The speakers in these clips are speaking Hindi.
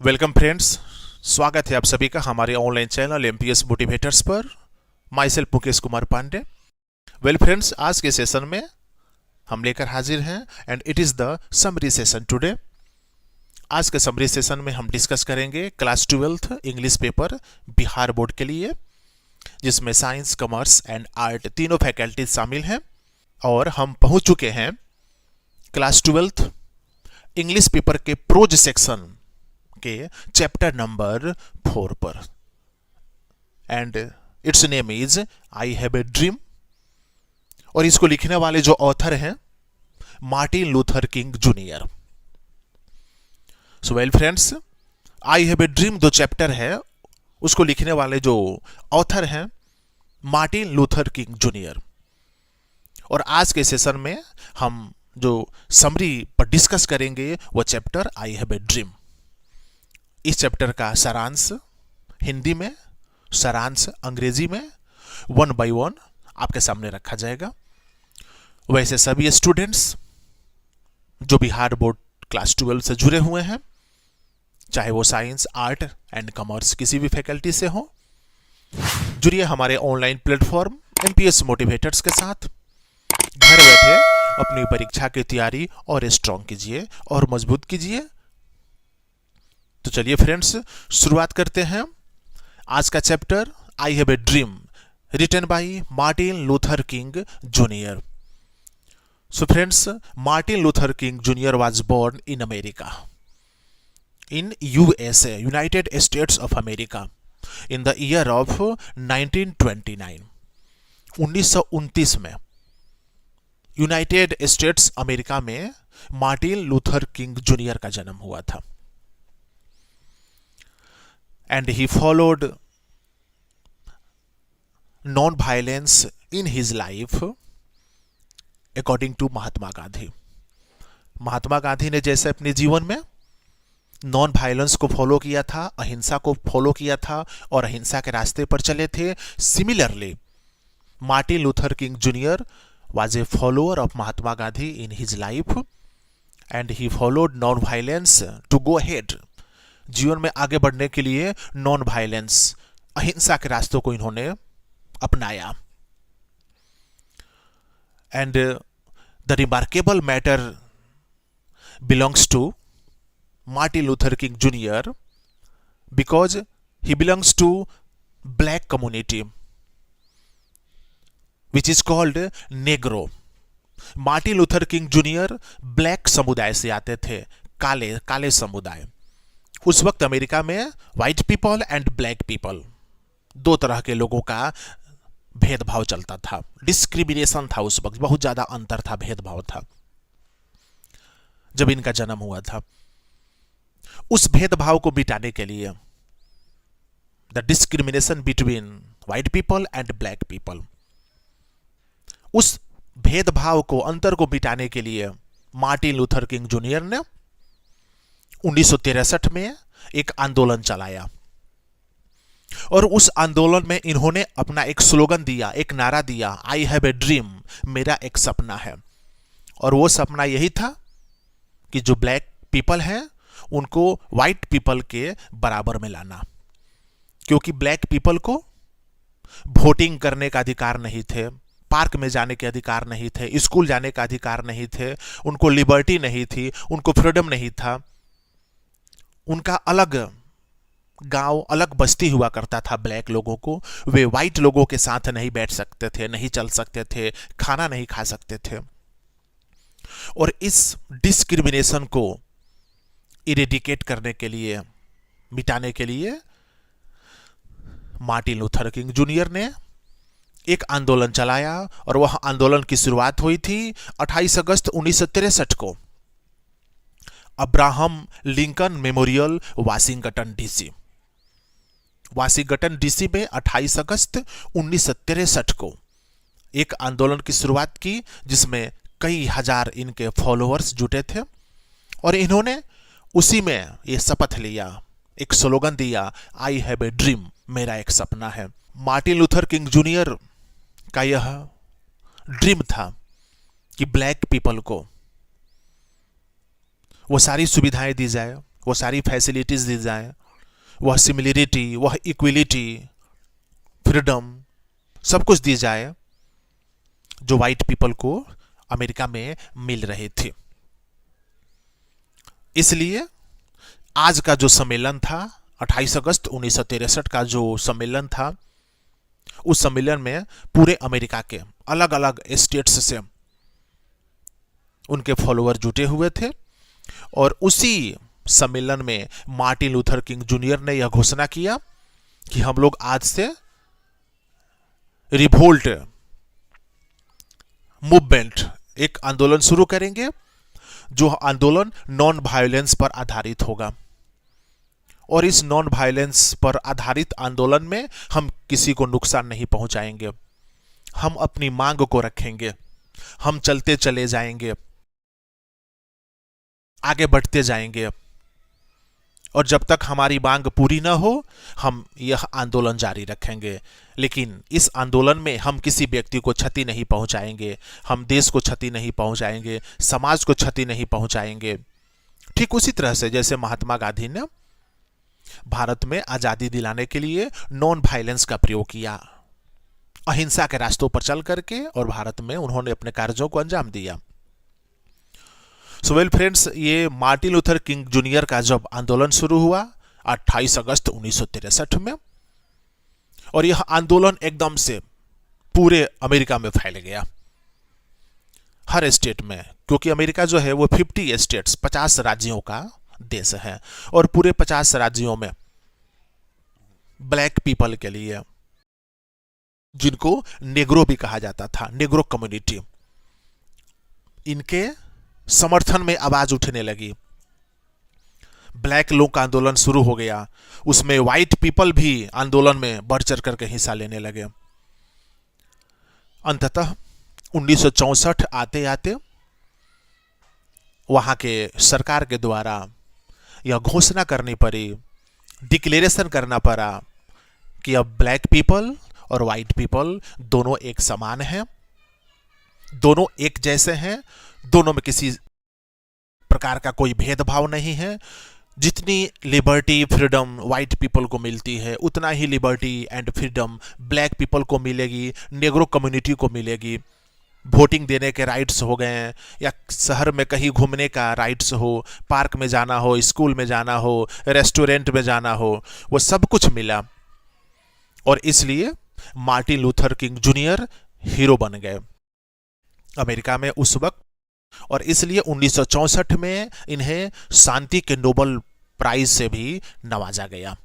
वेलकम फ्रेंड्स, स्वागत है आप सभी का हमारे ऑनलाइन चैनल एमपीएस मोटिवेटर्स पर। Myself Mukesh Kumar Pandey. Well friends, आज के सेशन में हम लेकर हाजिर हैं and it is the summary session today. आज के समरी सेशन में हम डिस्कस करेंगे class 12th English paper Bihar board के लिए, जिसमें साइंस, कॉमर्स एंड आर्ट तीनों फैकल्टीज शामिल हैं। और हम पहुंच चुके हैं क्लास 12th इंग्लिश पेपर के प्रोज सेक्शन के चैप्टर नंबर 4 पर, and it's name is I have a dream. और इसको लिखने वाले जो ऑथर हैं Martin Luther King Junior. So well friends, I have a dream जो चैप्टर है उसको लिखने वाले जो ऑथर हैं मार्टिन लूथर किंग जूनियर। और आज के सेशन में हम जो समरी पर डिस्कस करेंगे वो chapter I have a dream. इस चैप्टर का सारांश हिंदी में, सारांश अंग्रेजी में 1 by 1 आपके सामने रखा जाएगा। वैसे सभी स्टूडेंट्स जो बिहार बोर्ड क्लास 12 से जुड़े हुए हैं, चाहे वो साइंस, आर्ट एंड कॉमर्स किसी भी फैकल्टी से हो, जुड़िए हमारे ऑनलाइन प्लेटफॉर्म एमपीएस मोटिवेटर्स के साथ। घर बैठे अपनी परीक्षा की तैयारी और स्ट्रॉन्ग कीजिए और मजबूत कीजिए। तो चलिए फ्रेंड्स, शुरुआत करते हैं आज का chapter I have a dream, written by Martin Luther King Junior. So friends, Martin Luther King Junior was born in America, in USA, United States of America, in the year of 1929, 1929 में यूनाइटेड स्टेट्स अमेरिका में मार्टिन लूथर किंग जूनियर का जन्म हुआ था। And he followed non violence in his life according to Mahatma Gandhi. Mahatma Gandhi ने जैसे अपने जीवन में नॉन वायलेंस को फॉलो किया था, अहिंसा को फॉलो किया था और अहिंसा के रास्ते पर चले थे, similarly Martin Luther King junior was a follower of Mahatma Gandhi in his life and he followed non-violence to go ahead। जीवन में आगे बढ़ने के लिए नॉन वायलेंस, अहिंसा के रास्तों को इन्होंने अपनाया। And the remarkable matter belongs to Martin Luther King Jr. because he belongs to black community which is called Negro। Martin Luther King junior black समुदाय से आते थे, काले समुदाय। उस वक्त अमेरिका में white people and black people, दो तरह के लोगों का भेदभाव चलता था, डिस्क्रिमिनेशन था। उस वक्त बहुत ज्यादा अंतर था, भेदभाव था जब इनका जन्म हुआ था। उस भेदभाव को मिटाने के लिए, the discrimination between white people and black people, उस भेदभाव को, अंतर को मिटाने के लिए मार्टिन लूथर किंग जूनियर ने 1963 में एक आंदोलन चलाया। और उस आंदोलन में इन्होंने अपना एक स्लोगन दिया, एक नारा दिया, आई हैव ए ड्रीम, मेरा एक सपना है। और वो सपना यही था कि जो ब्लैक पीपल हैं उनको व्हाइट पीपल के बराबर में लाना, क्योंकि ब्लैक पीपल को वोटिंग करने का अधिकार नहीं थे, पार्क में जाने के अधिकार नहीं थे, स्कूल जाने का अधिकार नहीं थे, उनको लिबर्टी नहीं थी, उनको फ्रीडम नहीं था। उनका अलग गांव, अलग बस्ती हुआ करता था ब्लैक लोगों को। वे व्हाइट लोगों के साथ नहीं बैठ सकते थे, नहीं चल सकते थे, खाना नहीं खा सकते थे। और इस डिस्क्रिमिनेशन को इरेडिकेट करने के लिए, मिटाने के लिए मार्टिन लूथर किंग जूनियर ने एक आंदोलन चलाया। और वह आंदोलन की शुरुआत हुई थी 28 अगस्त 1963 को Abraham Lincoln memorial, Washington DC. Washington DC में 28 अगस्त 1963 को एक आंदोलन की शुरुआत की, जिसमें कई हजार इनके फॉलोअर्स जुटे थे। और इन्होंने उसी में ये शपथ लिया, एक स्लोगन दिया, आई हैव ए ड्रीम, मेरा एक सपना है। मार्टिन लूथर किंग जूनियर का यह ड्रीम था कि ब्लैक पीपल को वो सारी सुविधाएं दी जाए, वो सारी फैसिलिटीज़ दी जाएं, वह सिमिलरिटी, वह इक्वलिटी, फ्रीडम, सब कुछ दी जाए जो वाइट पीपल को अमेरिका में मिल रहे थे। इसलिए आज का जो सम्मेलन था, 28 अगस्त 1963 का जो सम्मेलन था, उस सम्मेलन में पूरे अमेरिका के अलग अलग स्टेट्स से उनके फॉलोअर जुटे हुए थे। और उसी सम्मेलन में मार्टिन लूथर किंग जूनियर ने यह घोषणा किया कि हम लोग आज से रिवोल्ट मूवमेंट, एक आंदोलन शुरू करेंगे जो आंदोलन नॉन वायलेंस पर आधारित होगा। और इस नॉन वायलेंस पर आधारित आंदोलन में हम किसी को नुकसान नहीं पहुंचाएंगे, हम अपनी मांग को रखेंगे, हम चलते चले जाएंगे, आगे बढ़ते जाएंगे, और जब तक हमारी मांग पूरी ना हो हम यह आंदोलन जारी रखेंगे। लेकिन इस आंदोलन में हम किसी व्यक्ति को क्षति नहीं पहुंचाएंगे, हम देश को क्षति नहीं पहुंचाएंगे, समाज को क्षति नहीं पहुंचाएंगे। ठीक उसी तरह से जैसे महात्मा गांधी ने भारत में आजादी दिलाने के लिए नॉन वायलेंस का प्रयोग किया, अहिंसा के रास्तों पर चल करके, और भारत में उन्होंने अपने कार्यों को अंजाम दिया। सो वेल फ्रेंड्स, ये मार्टिन लूथर किंग जूनियर का जब आंदोलन शुरू हुआ 28 अगस्त 1963 में, और यह आंदोलन एकदम से पूरे अमेरिका में फैल गया, हर स्टेट में, क्योंकि अमेरिका जो है वो 50 स्टेट्स, 50 राज्यों का देश है, और पूरे 50 राज्यों में ब्लैक पीपल के लिए, जिनको नेग्रो भी कहा जाता था, नेग्रो कम्युनिटी, इनके समर्थन में आवाज उठने लगी। ब्लैक लोग का आंदोलन शुरू हो गया, उसमें व्हाइट पीपल भी आंदोलन में बढ़ चढ़ करके हिस्सा लेने लगे। अंततः 1964 आते आते वहां के सरकार के द्वारा यह घोषणा करनी पड़ी, डिक्लेरेशन करना पड़ा कि अब ब्लैक पीपल और व्हाइट पीपल दोनों एक समान हैं, दोनों एक जैसे हैं, दोनों में किसी प्रकार का कोई भेदभाव नहीं है। जितनी लिबर्टी फ्रीडम व्हाइट पीपल को मिलती है, उतना ही liberty and freedom black people को मिलेगी, नेग्रो कम्युनिटी को मिलेगी। वोटिंग देने के राइट्स हो गए, या शहर में कहीं घूमने का राइट्स हो, पार्क में जाना हो, स्कूल में जाना हो, रेस्टोरेंट में जाना हो, वो सब कुछ मिला। और इसलिए Martin Luther King junior hero बन गए अमेरिका में उस वक्त। और इसलिए 1964 में इन्हें शांति के नोबेल प्राइज से भी नवाजा गया।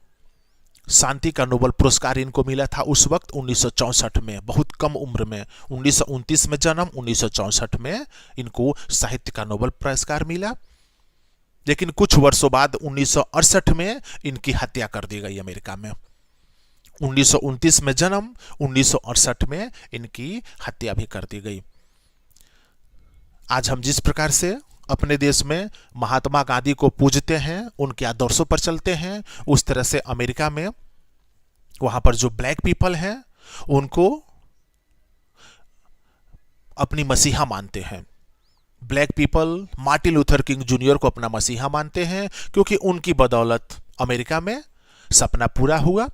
शांति का नोबेल पुरस्कार इनको मिला था उस वक्त 1964 में, बहुत कम उम्र में, 1929 में जन्म, 1964 में इनको साहित्य का नोबेल पुरस्कार मिला। लेकिन कुछ वर्षों बाद 1968 में इनकी हत्या कर दी गई अमेरिका में। 1929 में जन्म, 1968 में इनकी हत्या भी कर दी गई। आज हम जिस प्रकार से अपने देश में महात्मा गांधी को पूजते हैं, उनके आदर्शों पर चलते हैं, उस तरह से अमेरिका में वहां पर जो ब्लैक पीपल हैं उनको अपनी मसीहा मानते हैं। Black people Martin Luther King junior को अपना मसीहा मानते हैं, क्योंकि उनकी बदौलत अमेरिका में सपना पूरा हुआ,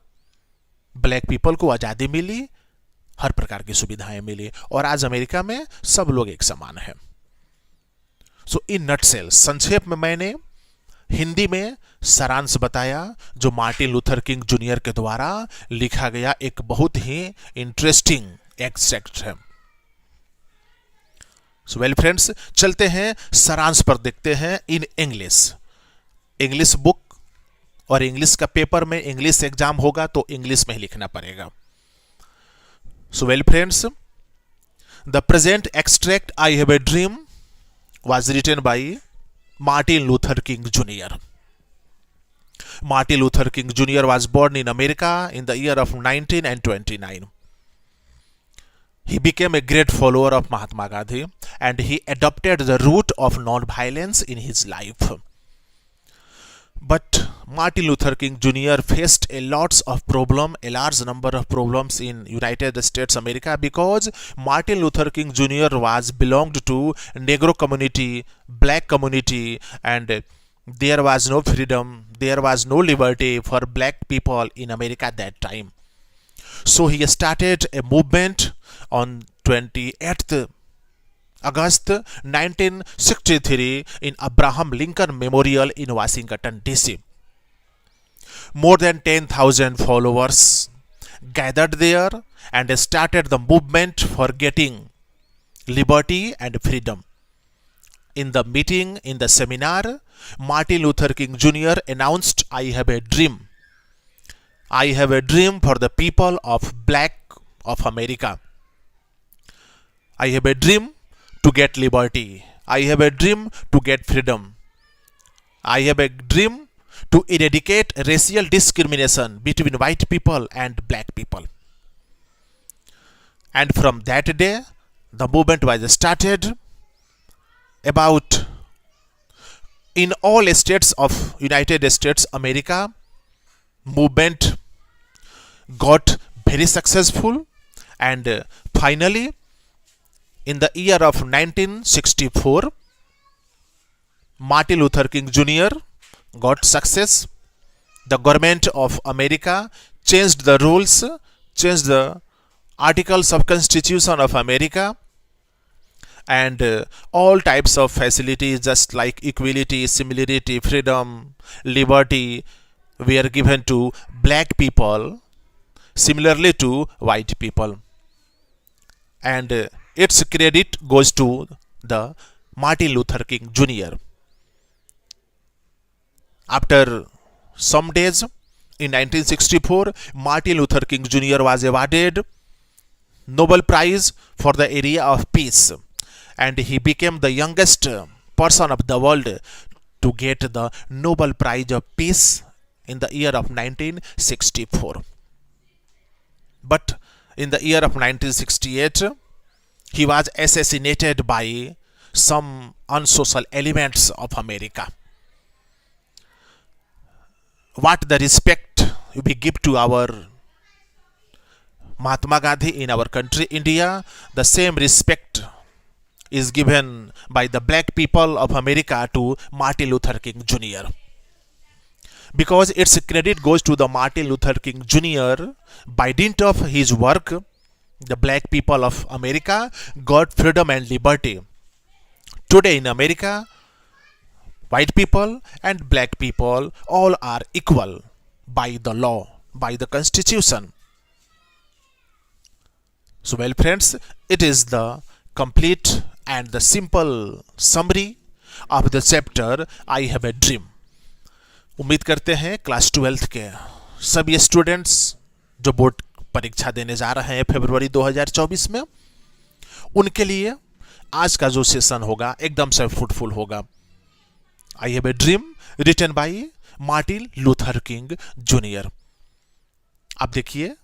ब्लैक पीपल को आज़ादी मिली, हर प्रकार की सुविधाएं मिली, और आज अमेरिका में सब लोग एक समान हैं। सो इन नटसेल, संक्षेप में मैंने हिंदी में सारांश बताया जो मार्टिन लूथर किंग जूनियर के द्वारा लिखा गया एक बहुत ही इंटरेस्टिंग एक्सट्रैक्ट है। सो वेल फ्रेंड्स, चलते हैं सारांश पर, देखते हैं इन इंग्लिश बुक, और इंग्लिश का पेपर में इंग्लिश एग्जाम होगा तो इंग्लिश में ही लिखना पड़ेगा। So well friends, the present extract I have a dream was written by Martin Luther King Jr. Martin Luther King Jr. was born in America in the year of 1929. He became a great follower of Mahatma Gandhi and he adopted the route of non-violence in his life. But Martin Luther King Jr. faced a large number of problems in United States America, because Martin Luther King Jr. belonged to Negro community, black community, and there was no freedom, there was no liberty for black people in America at that time. So he started a movement on 28th August 1963 in Abraham Lincoln Memorial in Washington, D.C. More than 10,000 followers gathered there and started the movement for getting liberty and freedom. In the meeting, in the seminar, Martin Luther King Jr. announced, "I have a dream. I have a dream for the people of Black of America. I have a dream to get liberty. I have a dream to get freedom. I have a dream to eradicate racial discrimination between white people and black people." And from that day, the movement was started. About in all states of United States America, movement got very successful, and finally in the year of 1964, Martin Luther King Jr. got success. The government of America changed the rules, changed the articles of Constitution of America, and all types of facilities just like equality, similarity, freedom, liberty were given to black people similarly to white people. And its credit goes to the Martin Luther King Jr. After some days, in 1964, Martin Luther King Jr. was awarded Nobel Prize for the area of peace, and he became the youngest person of the world to get the Nobel Prize of Peace in the year of 1964. But in the year of 1968, he was assassinated by some unsocial elements of America. What the respect we give to our Mahatma Gandhi in our country, India, the same respect is given by the black people of America to Martin Luther King Jr. Because its credit goes to the Martin Luther King Jr. By dint of his work, the black people of America got freedom and liberty. Today in America, white people and black people all are equal by the law, by the Constitution. So well friends, it is the complete and the simple summary of the chapter I have a dream. उम्मीद करते हैं क्लास 12th के सभी स्टूडेंट्स जो बोर्ड परीक्षा देने जा रहे हैं फरवरी 2024 में, उनके लिए आज का जो सेशन होगा एकदम से फ्रूटफुल होगा. I have a dream written by Martin Luther King Junior. आप देखिए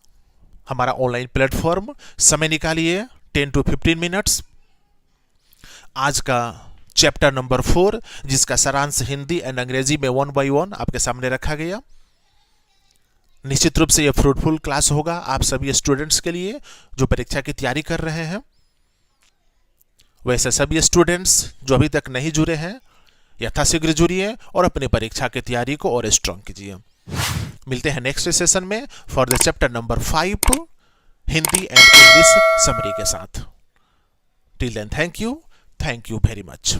हमारा ऑनलाइन प्लेटफॉर्म, समय निकालिए 10 to 15 मिनट्स. आज का चैप्टर नंबर 4 जिसका सारांश हिंदी एंड अंग्रेजी में 1 by 1 आपके सामने रखा गया. निश्चित रूप से यह फ्रूटफुल क्लास होगा आप सभी स्टूडेंट्स के लिए जो परीक्षा की तैयारी कर रहे हैं. वैसे सभी स्टूडेंट्स जो अभी तक नहीं जुड़े हैं यथाशीघ्र जुड़िए और अपनी परीक्षा की तैयारी को और स्ट्रॉन्ग कीजिए. मिलते हैं नेक्स्ट सेशन में for the chapter number 5 Hindi and English summary के साथ. Till then thank you very much.